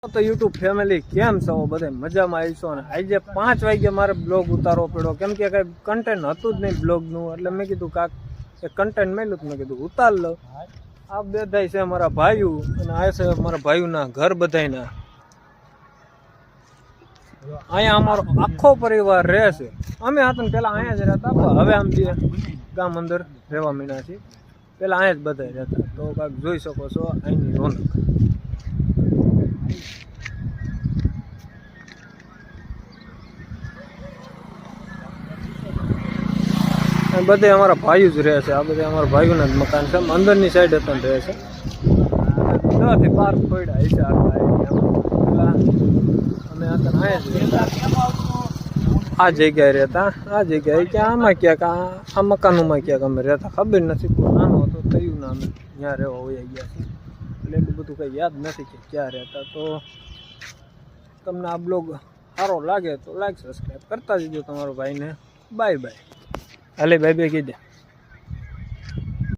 તો YouTube family કેમ છો બધે મજામાં આવીશો ને આજે 5 વાગે મારે બ્લોગ ઉતારવો પડ્યો કેમ કે કઈ કન્ટેન્ટ હતું જ નહીં બ્લોગનું એટલે મેં કીધું કાક એક કન્ટેન્ટ મળ્યું તો મેં કીધું ઉતાર લો આ બધાય છે મારા ભાઈઓ અને આ છે મારા ભાઈઓના ઘર બધાયના અહીંયા અમારો આખો પરિવાર રહે છે અમે હતા પેલા અહીંયા જ રહેતા હવે આમ જે ગામ અંદર રહેવા માંડ્યા છીએ પેલા અહીંયા જ બધા રહેતા તો કાંક જોઈ શકો છો અહીંની રોનક બધે અમારા ભાઈઓ જ રહે છે આ બધા અમારા ભાઈઓના જ મકાન છે અંદરની સાઈડ હતા રહે છે 10 થી 12 પડ્યા હશે આટલા અમે હતા આ જગ્યાએ રહેતા આ જગ્યાએ કે આમાં ક્યાંક આ મકાનોમાં ક્યાંક અમે રહેતા ખબર નથી કોઈ નાનો હતો થયું ના અમે ત્યાં રહેવા વયા ગયા છીએ એટલે એટલું બધું કંઈ યાદ નથી કે ક્યાં રહેતા તો તમને આ બ્લોગ સારો લાગે તો લાઈક સબસ્ક્રાઈબ કરતા જજો તમારો ભાઈને બાય બાય હાલે બાય બાય કીધે